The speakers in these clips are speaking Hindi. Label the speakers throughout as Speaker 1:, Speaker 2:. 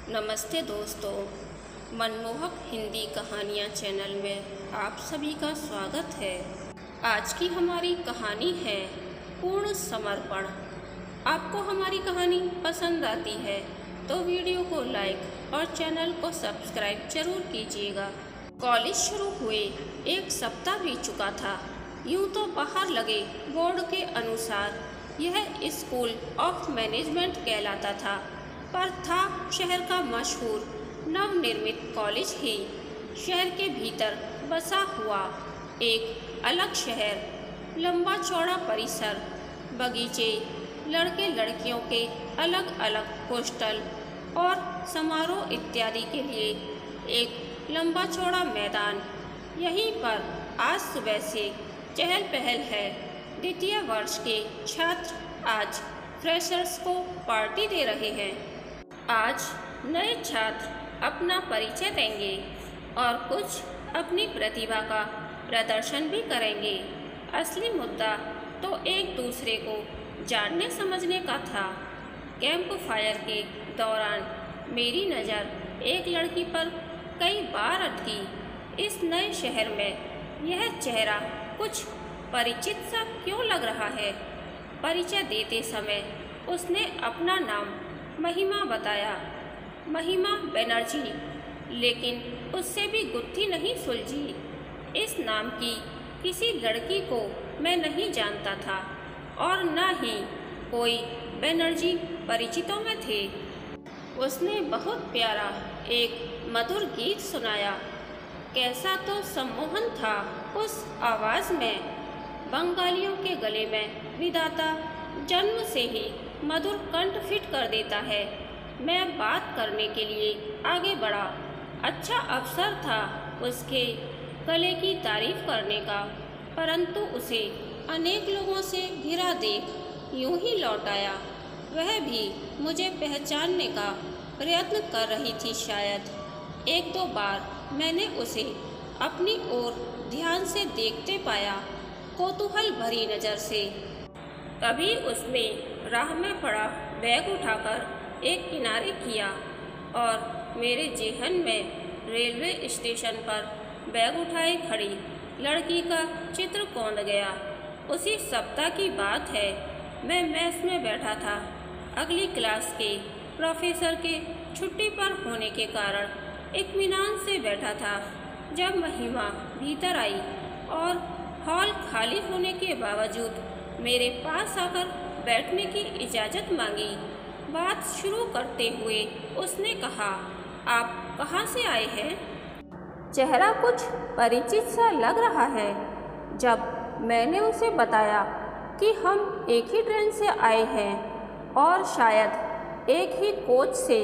Speaker 1: नमस्ते दोस्तों, मनमोहक हिंदी कहानियाँ चैनल में आप सभी का स्वागत है। आज की हमारी कहानी है पूर्ण समर्पण। आपको हमारी कहानी पसंद आती है तो वीडियो को लाइक और चैनल को सब्सक्राइब जरूर कीजिएगा। कॉलेज शुरू हुए 1 सप्ताह बीत चुका था। यूँ तो बाहर लगे बोर्ड के अनुसार यह स्कूल ऑफ मैनेजमेंट कहलाता था, पर था शहर का मशहूर नवनिर्मित कॉलेज ही। शहर के भीतर बसा हुआ एक अलग शहर, लंबा चौड़ा परिसर, बगीचे, लड़के लड़कियों के अलग अलग हॉस्टल और समारोह इत्यादि के लिए एक लंबा चौड़ा मैदान। यहीं पर आज सुबह से चहल पहल है। द्वितीय वर्ष के छात्र आज फ्रेशर्स को पार्टी दे रहे हैं। आज नए छात्र अपना परिचय देंगे और कुछ अपनी प्रतिभा का प्रदर्शन भी करेंगे। असली मुद्दा तो एक दूसरे को जानने समझने का था। कैंप फायर के दौरान मेरी नज़र एक लड़की पर कई बार अटकी। इस नए शहर में यह चेहरा कुछ परिचित सा क्यों लग रहा है। परिचय देते समय उसने अपना नाम महिमा बताया, महिमा बनर्जी, लेकिन उससे भी गुत्थी नहीं सुलझी। इस नाम की किसी लड़की को मैं नहीं जानता था और न ही कोई बनर्जी परिचितों में थे। उसने बहुत प्यारा एक मधुर गीत सुनाया। कैसा तो सम्मोहन था उस आवाज़ में। बंगालियों के गले में विधाता जन्म से ही मधुर कंठ फिट कर देता है। मैं बात करने के लिए आगे बढ़ा। अच्छा अवसर था उसके गले की तारीफ करने का, परंतु उसे अनेक लोगों से घिरा देख यूं ही लौट आया। वह भी मुझे पहचानने का प्रयत्न कर रही थी शायद। 1-2 बार मैंने उसे अपनी ओर ध्यान से देखते पाया, कौतूहल भरी नज़र से। तभी उसने राह में पड़ा बैग उठाकर एक किनारे किया और मेरे जेहन में रेलवे स्टेशन पर बैग उठाए खड़ी लड़की का चित्र कौंध गया। उसी सप्ताह की बात है। मैं मेस में बैठा था। अगली क्लास के प्रोफेसर के छुट्टी पर होने के कारण इत्मीनान से बैठा था। जब महिमा भीतर आई और हॉल खाली होने के बावजूद मेरे पास आकर बैठने की इजाज़त मांगी। बात शुरू करते हुए उसने कहा, आप कहाँ से आए हैं? चेहरा कुछ परिचित सा लग रहा है। जब मैंने उसे बताया कि हम एक ही ट्रेन से आए हैं और शायद एक ही कोच से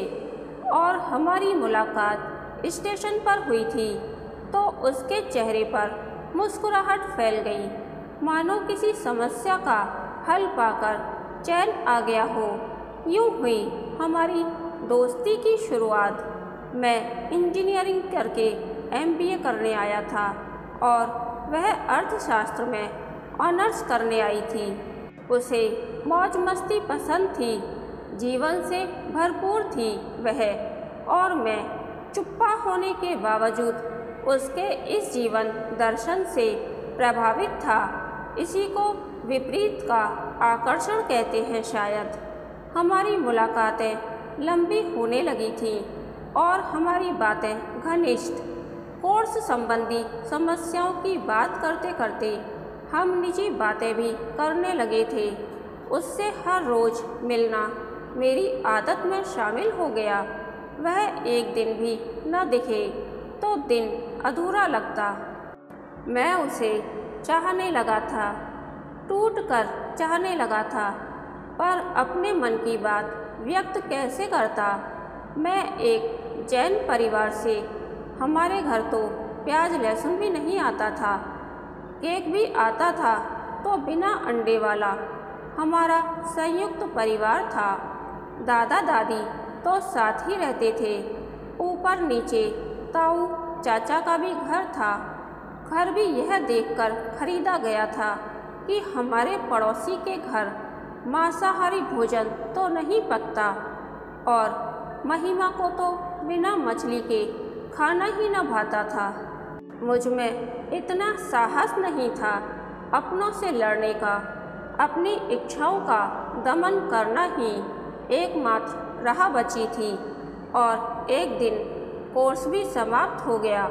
Speaker 1: और हमारी मुलाकात स्टेशन पर हुई थी, तो उसके चेहरे पर मुस्कुराहट फैल गई, मानो किसी समस्या का हल पाकर चैन आ गया हो। यूँ हुई हमारी दोस्ती की शुरुआत। मैं इंजीनियरिंग करके MBA करने आया था और वह अर्थशास्त्र में ऑनर्स करने आई थी। उसे मौज मस्ती पसंद थी, जीवन से भरपूर थी वह, और मैं चुप्पा होने के बावजूद उसके इस जीवन दर्शन से प्रभावित था। इसी को विपरीत का आकर्षण कहते हैं शायद। हमारी मुलाकातें लंबी होने लगी थीं और हमारी बातें घनिष्ठ। कोर्स संबंधी समस्याओं की बात करते करते हम निजी बातें भी करने लगे थे। उससे हर रोज़ मिलना मेरी आदत में शामिल हो गया। वह एक दिन भी न दिखे तो दिन अधूरा लगता। मैं उसे चाहने लगा था, टूट कर चाहने लगा था, पर अपने मन की बात व्यक्त कैसे करता। मैं एक जैन परिवार से, हमारे घर तो प्याज लहसुन भी नहीं आता था। केक भी आता था तो बिना अंडे वाला। हमारा संयुक्त परिवार था। दादा दादी तो साथ ही रहते थे। ऊपर नीचे ताऊ चाचा का भी घर था। घर भी यह देखकर खरीदा गया था कि हमारे पड़ोसी के घर मांसाहारी भोजन तो नहीं पकता और महिमा को तो बिना मछली के खाना ही न भाता था। मुझ में इतना साहस नहीं था अपनों से लड़ने का। अपनी इच्छाओं का दमन करना ही एकमात्र राह बची थी और एक दिन कोर्स भी समाप्त हो गया।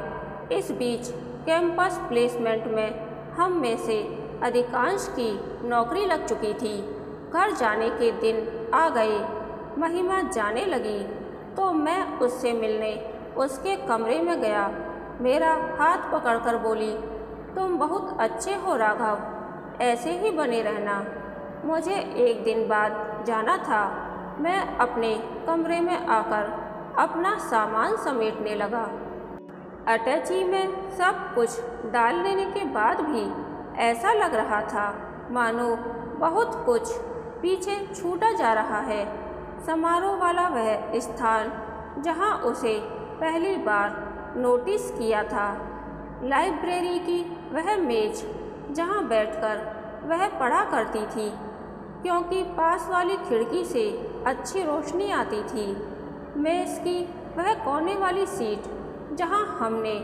Speaker 1: इस बीच कैंपस प्लेसमेंट में हम में से अधिकांश की नौकरी लग चुकी थी। घर जाने के दिन आ गए। महिमा जाने लगी तो मैं उससे मिलने उसके कमरे में गया। मेरा हाथ पकड़कर बोली, तुम बहुत अच्छे हो राघव, ऐसे ही बने रहना। मुझे एक दिन बाद जाना था। मैं अपने कमरे में आकर अपना सामान समेटने लगा। अटैची में सब कुछ डाल लेने के बाद भी ऐसा लग रहा था मानो बहुत कुछ पीछे छूटा जा रहा है। समारोह वाला वह स्थान जहां उसे पहली बार नोटिस किया था, लाइब्रेरी की वह मेज जहां बैठकर वह पढ़ा करती थी क्योंकि पास वाली खिड़की से अच्छी रोशनी आती थी, मेज की वह कोने वाली सीट जहां हमने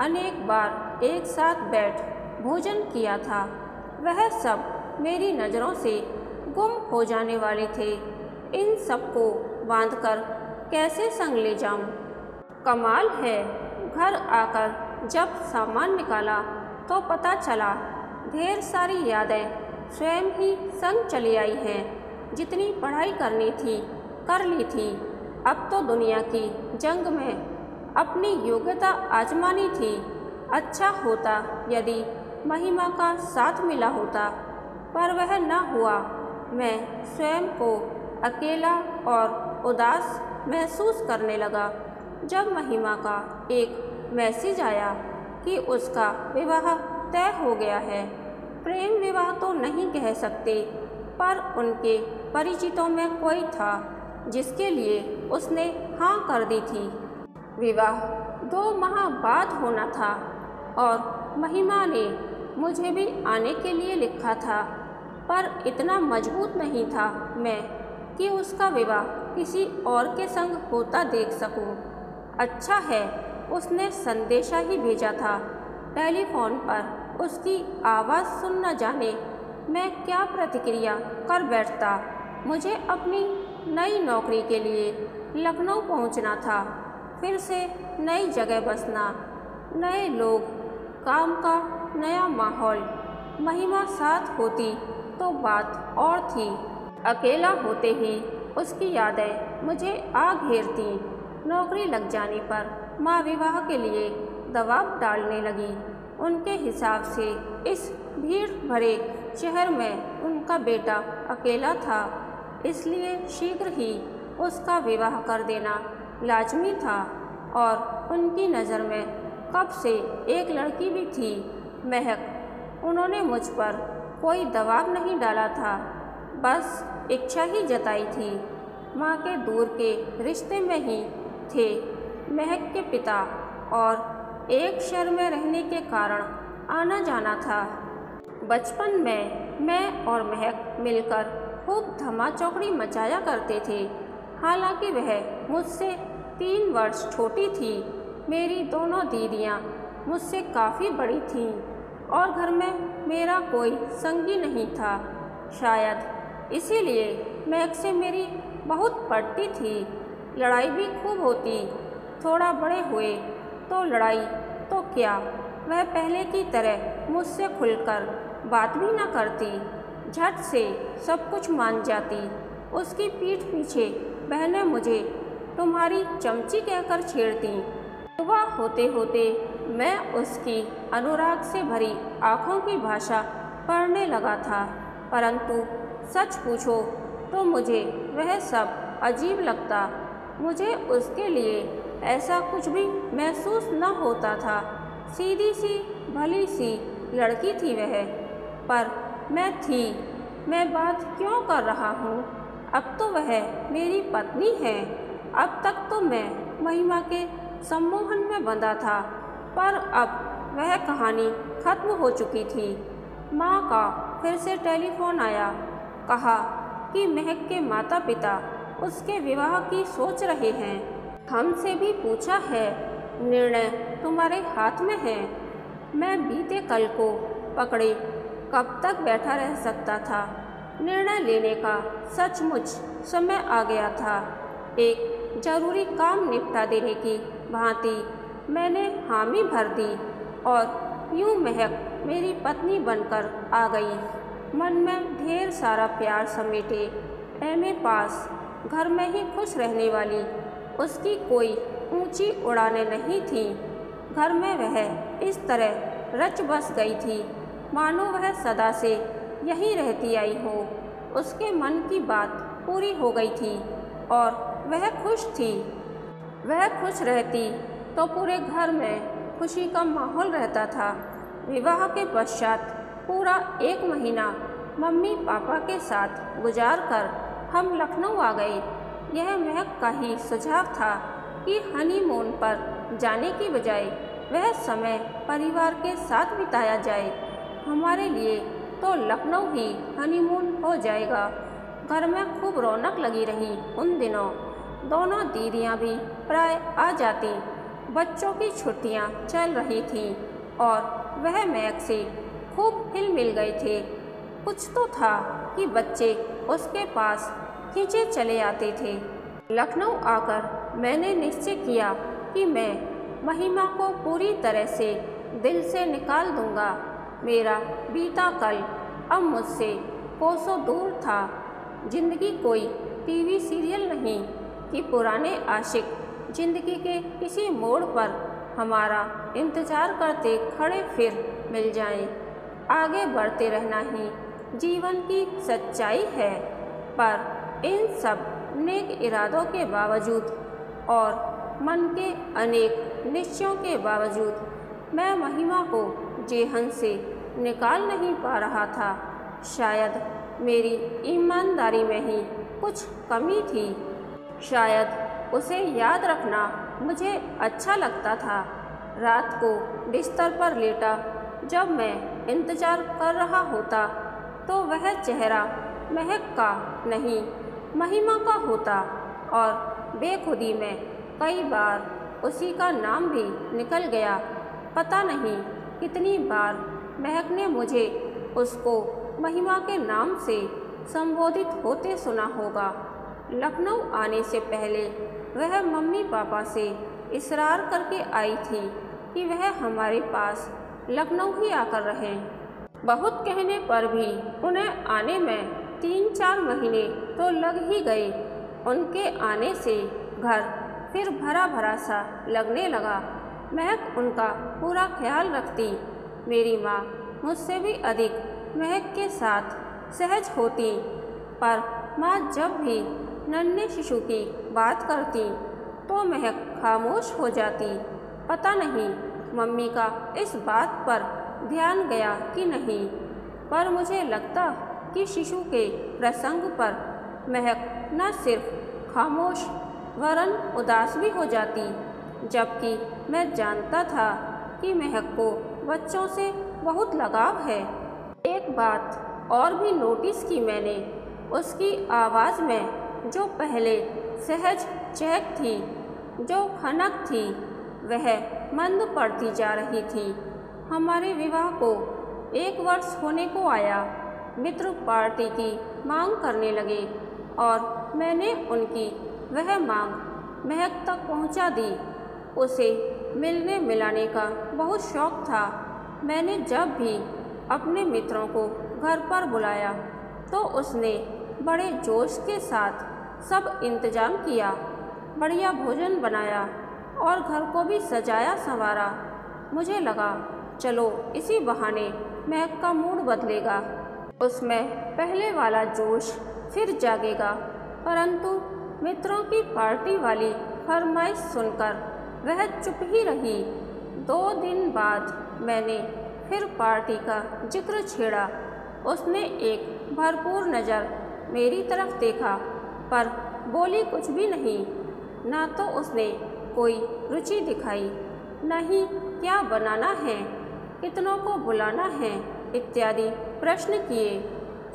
Speaker 1: अनेक बार एक साथ बैठ भोजन किया था, वह सब मेरी नज़रों से गुम हो जाने वाले थे। इन सबको बांधकर कैसे संग ले जाऊं? कमाल है, घर आकर जब सामान निकाला तो पता चला ढेर सारी यादें स्वयं ही संग चली आई हैं। जितनी पढ़ाई करनी थी कर ली थी। अब तो दुनिया की जंग में अपनी योग्यता आजमानी थी। अच्छा होता यदि महिमा का साथ मिला होता, पर वह न हुआ। मैं स्वयं को अकेला और उदास महसूस करने लगा जब महिमा का एक मैसेज आया कि उसका विवाह तय हो गया है। प्रेम विवाह तो नहीं कह सकते, पर उनके परिचितों में कोई था जिसके लिए उसने हाँ कर दी थी। विवाह 2 माह बाद होना था और महिमा ने मुझे भी आने के लिए लिखा था, पर इतना मजबूत नहीं था मैं कि उसका विवाह किसी और के संग होता देख सकूं। अच्छा है उसने संदेशा ही भेजा था। टेलीफोन पर उसकी आवाज़ सुन न जाने मैं क्या प्रतिक्रिया कर बैठता। मुझे अपनी नई नौकरी के लिए लखनऊ पहुंचना था। फिर से नई जगह बसना, नए लोग, काम का नया माहौल। महिमा साथ होती तो बात और थी। अकेला होते ही उसकी यादें मुझे आ घेरती। नौकरी लग जाने पर माँ विवाह के लिए दबाव डालने लगी। उनके हिसाब से इस भीड़ भरे शहर में उनका बेटा अकेला था, इसलिए शीघ्र ही उसका विवाह कर देना लाजमी था। और उनकी नज़र में कब से एक लड़की भी थी, महक। उन्होंने मुझ पर कोई दबाव नहीं डाला था, बस इच्छा ही जताई थी। माँ के दूर के रिश्ते में ही थे महक के पिता, और एक शहर में रहने के कारण आना जाना था। बचपन में मैं और महक मिलकर खूब धमाचौकड़ी मचाया करते थे। हालांकि वह मुझसे 3 वर्ष छोटी थी। मेरी दोनों दीदियाँ मुझसे काफ़ी बड़ी थीं और घर में मेरा कोई संगी नहीं था। शायद इसीलिए महक से मेरी बहुत पड़ती थी। लड़ाई भी खूब होती। थोड़ा बड़े हुए तो लड़ाई तो क्या, वह पहले की तरह मुझसे खुलकर बात भी न करती। झट से सब कुछ मान जाती। उसकी पीठ पीछे बहनें मुझे तुम्हारी चमची कहकर छेड़ती। सुबह होते होते मैं उसकी अनुराग से भरी आँखों की भाषा पढ़ने लगा था, परंतु सच पूछो तो मुझे वह सब अजीब लगता। मुझे उसके लिए ऐसा कुछ भी महसूस न होता था। सीधी सी भली सी लड़की थी वह, पर मैं थी। मैं बात क्यों कर रहा हूँ? अब तो वह मेरी पत्नी है। अब तक तो मैं महिमा के सम्मोहन में बंधा था, पर अब वह कहानी खत्म हो चुकी थी। माँ का फिर से टेलीफोन आया। कहा कि महक के माता पिता उसके विवाह की सोच रहे हैं। हमसे भी पूछा है, निर्णय तुम्हारे हाथ में है। मैं बीते कल को पकड़े कब तक बैठा रह सकता था। निर्णय लेने का सचमुच समय आ गया था। एक जरूरी काम निपटा देने की भांति मैंने हामी भर दी और यूं महक मेरी पत्नी बनकर आ गई। मन में ढेर सारा प्यार समेटे एमए पास, घर में ही खुश रहने वाली उसकी कोई ऊंची उड़ानें नहीं थीं। घर में वह इस तरह रच बस गई थी मानो वह सदा से यहीं रहती आई हो। उसके मन की बात पूरी हो गई थी और वह खुश थी। वह खुश रहती तो पूरे घर में खुशी का माहौल रहता था। विवाह के पश्चात पूरा 1 महीना मम्मी पापा के साथ गुजार कर हम लखनऊ आ गए। यह महक का ही सुझाव था कि हनीमून पर जाने की बजाय वह समय परिवार के साथ बिताया जाए। हमारे लिए तो लखनऊ ही हनीमून हो जाएगा। घर में खूब रौनक लगी रही उन दिनों। दोनों दीदियां भी प्राय आ जाती। बच्चों की छुट्टियां चल रही थीं और वह महक से खूब हिल मिल गए थे। कुछ तो था कि बच्चे उसके पास खींचे चले आते थे। लखनऊ आकर मैंने निश्चय किया कि मैं महिमा को पूरी तरह से दिल से निकाल दूंगा। मेरा बीता कल अब मुझसे कोसों दूर था। जिंदगी कोई टीवी सीरियल नहीं कि पुराने आशिक जिंदगी के किसी मोड़ पर हमारा इंतजार करते खड़े फिर मिल जाएं। आगे बढ़ते रहना ही जीवन की सच्चाई है। पर इन सब नेक इरादों के बावजूद और मन के अनेक निश्चयों के बावजूद मैं महिमा को जेहन से निकाल नहीं पा रहा था। शायद मेरी ईमानदारी में ही कुछ कमी थी। शायद उसे याद रखना मुझे अच्छा लगता था। रात को बिस्तर पर लेटा जब मैं इंतजार कर रहा होता तो वह चेहरा महक का नहीं महिमा का होता और बेखुदी में कई बार उसी का नाम भी निकल गया। पता नहीं कितनी बार महक ने मुझे उसको महिमा के नाम से संबोधित होते सुना होगा। लखनऊ आने से पहले वह मम्मी पापा से इसरार करके आई थी कि वह हमारे पास लखनऊ ही आकर रहें। बहुत कहने पर भी उन्हें आने में 3-4 महीने तो लग ही गए। उनके आने से घर फिर भरा भरा सा लगने लगा। महक उनका पूरा ख्याल रखती। मेरी माँ मुझसे भी अधिक महक के साथ सहज होती। पर माँ जब भी नन्हे शिशु की बात करती तो महक खामोश हो जाती। पता नहीं मम्मी का इस बात पर ध्यान गया कि नहीं, पर मुझे लगता कि शिशु के प्रसंग पर महक न सिर्फ खामोश वरन उदास भी हो जाती। जबकि मैं जानता था कि महक को बच्चों से बहुत लगाव है। एक बात और भी नोटिस की मैंने, उसकी आवाज़ में जो पहले सहज चहक थी, जो खनक थी, वह मंद पड़ती जा रही थी। हमारे विवाह को 1 वर्ष होने को आया। मित्र पार्टी की मांग करने लगे और मैंने उनकी वह मांग महक तक पहुंचा दी। उसे मिलने मिलाने का बहुत शौक था। मैंने जब भी अपने मित्रों को घर पर बुलाया तो उसने बड़े जोश के साथ सब इंतजाम किया, बढ़िया भोजन बनाया और घर को भी सजाया संवारा। मुझे लगा चलो इसी बहाने महक का मूड बदलेगा, उसमें पहले वाला जोश फिर जागेगा। परंतु मित्रों की पार्टी वाली फरमाइश सुनकर वह चुप ही रही। 2 दिन बाद मैंने फिर पार्टी का जिक्र छेड़ा। उसने एक भरपूर नज़र मेरी तरफ देखा पर बोली कुछ भी नहीं। ना तो उसने कोई रुचि दिखाई, न ही क्या बनाना है, कितनों को बुलाना है इत्यादि प्रश्न किए।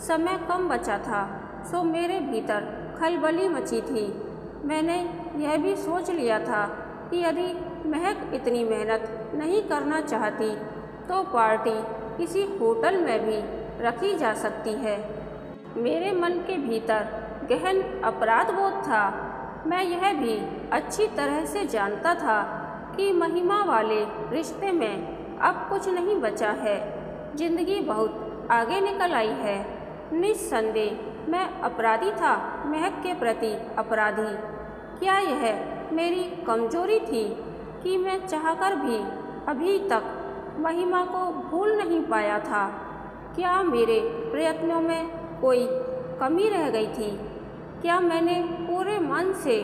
Speaker 1: समय कम बचा था सो मेरे भीतर खलबली मची थी। मैंने यह भी सोच लिया था कि यदि महक इतनी मेहनत नहीं करना चाहती तो पार्टी किसी होटल में भी रखी जा सकती है। मेरे मन के भीतर गहन अपराध बोध था। मैं यह भी अच्छी तरह से जानता था कि महिमा वाले रिश्ते में अब कुछ नहीं बचा है। जिंदगी बहुत आगे निकल आई है। निस्संदेह मैं अपराधी था, महक के प्रति अपराधी। क्या यह मेरी कमजोरी थी कि मैं चाहकर भी अभी तक महिमा को भूल नहीं पाया था? क्या मेरे प्रयत्नों में कोई कमी रह गई थी? क्या मैंने पूरे मन से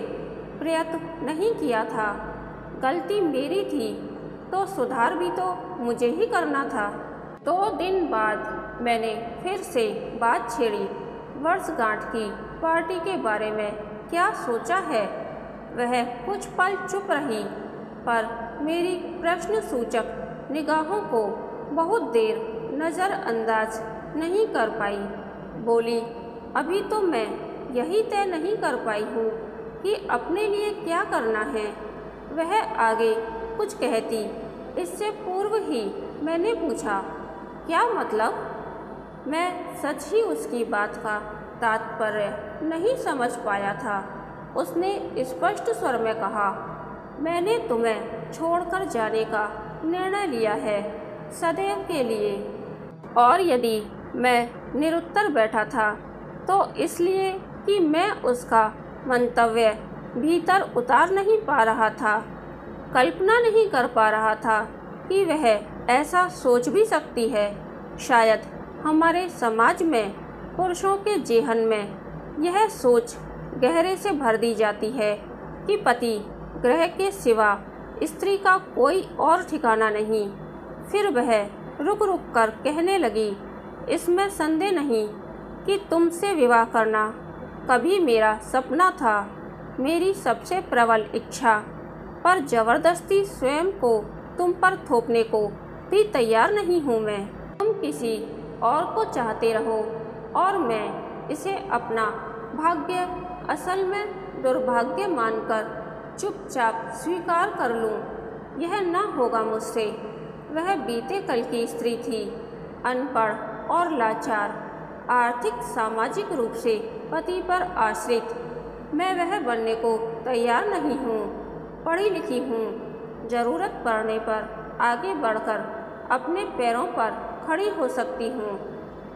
Speaker 1: प्रयत्न नहीं किया था? गलती मेरी थी तो सुधार भी तो मुझे ही करना था। 2 दिन बाद मैंने फिर से बात छेड़ी। वर्षगांठ की पार्टी के बारे में क्या सोचा है? वह कुछ पल चुप रही, पर मेरी प्रश्न सूचक निगाहों को बहुत देर नज़रअंदाज नहीं कर पाई। बोली, अभी तो मैं यही तय नहीं कर पाई हूँ कि अपने लिए क्या करना है। वह आगे कुछ कहती, इससे पूर्व ही मैंने पूछा, क्या मतलब? मैं सच ही उसकी बात का तात्पर्य नहीं समझ पाया था। उसने स्पष्ट स्वर में कहा, मैंने तुम्हें छोड़कर जाने का निर्णय लिया है, सदैव के लिए। और यदि मैं निरुत्तर बैठा था तो इसलिए कि मैं उसका मंतव्य भीतर उतार नहीं पा रहा था। कल्पना नहीं कर पा रहा था कि वह ऐसा सोच भी सकती है। शायद हमारे समाज में पुरुषों के जेहन में यह सोच गहरे से भर दी जाती है कि पति ग्रह के सिवा स्त्री का कोई और ठिकाना नहीं। फिर वह रुक रुक कर कहने लगी, इसमें संदेह नहीं कि तुमसे विवाह करना कभी मेरा सपना था, मेरी सबसे प्रबल इच्छा, पर जबरदस्ती स्वयं को तुम पर थोपने को भी तैयार नहीं हूँ मैं। तुम किसी और को चाहते रहो और मैं इसे अपना भाग्य, असल में दुर्भाग्य मानकर चुपचाप स्वीकार कर लूँ। यह न होगा मुझसे। वह बीते कल की स्त्री थी, अनपढ़ और लाचार, आर्थिक सामाजिक रूप से पति पर आश्रित। मैं वह बनने को तैयार नहीं हूँ। पढ़ी लिखी हूँ, ज़रूरत पड़ने पर आगे बढ़कर अपने पैरों पर खड़ी हो सकती हूँ।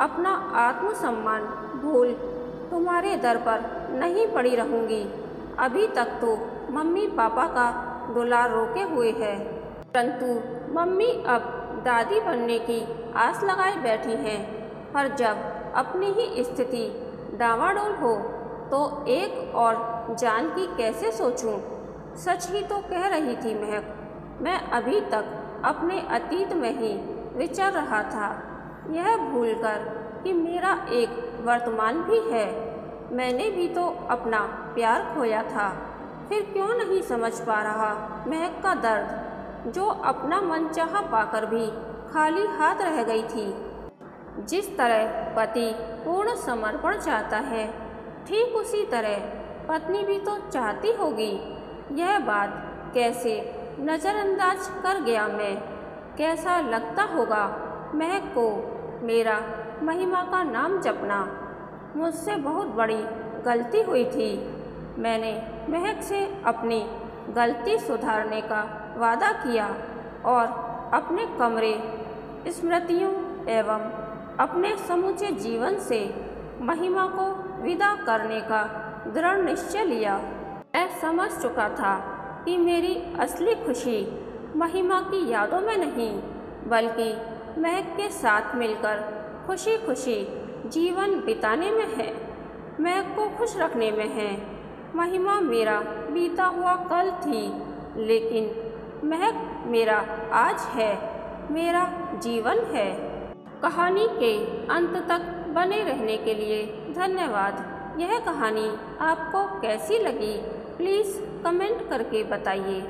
Speaker 1: अपना आत्मसम्मान भूल तुम्हारे दर पर नहीं पड़ी रहूँगी। अभी तक तो मम्मी पापा का दुलार रोके हुए है, परंतु मम्मी अब दादी बनने की आस लगाए बैठी हैं। पर जब अपनी ही स्थिति डावाडोल हो तो एक और जान की कैसे सोचूं? सच ही तो कह रही थी महक। मैं अभी तक अपने अतीत में ही विचर रहा था, यह भूलकर कि मेरा एक वर्तमान भी है। मैंने भी तो अपना प्यार खोया था। फिर क्यों नहीं समझ पा रहा महक का दर्द, जो अपना मनचाहा पाकर भी खाली हाथ रह गई थी। जिस तरह पति पूर्ण समर्पण चाहता है, ठीक उसी तरह पत्नी भी तो चाहती होगी। यह बात कैसे नज़रअंदाज कर गया मैं? कैसा लगता होगा महक को मेरा महिमा का नाम जपना? मुझसे बहुत बड़ी गलती हुई थी। मैंने महक से अपनी गलती सुधारने का वादा किया और अपने कमरे, स्मृतियों एवं अपने समूचे जीवन से महिमा को विदा करने का दृढ़ निश्चय लिया। मैं समझ चुका था कि मेरी असली खुशी महिमा की यादों में नहीं, बल्कि महक के साथ मिलकर खुशी खुशी जीवन बिताने में है, महक को खुश रखने में है। महिमा मेरा बीता हुआ कल थी, लेकिन महक मेरा आज है, मेरा जीवन है। कहानी के अंत तक बने रहने के लिए धन्यवाद। यह कहानी आपको कैसी लगी, प्लीज़ कमेंट करके बताइए।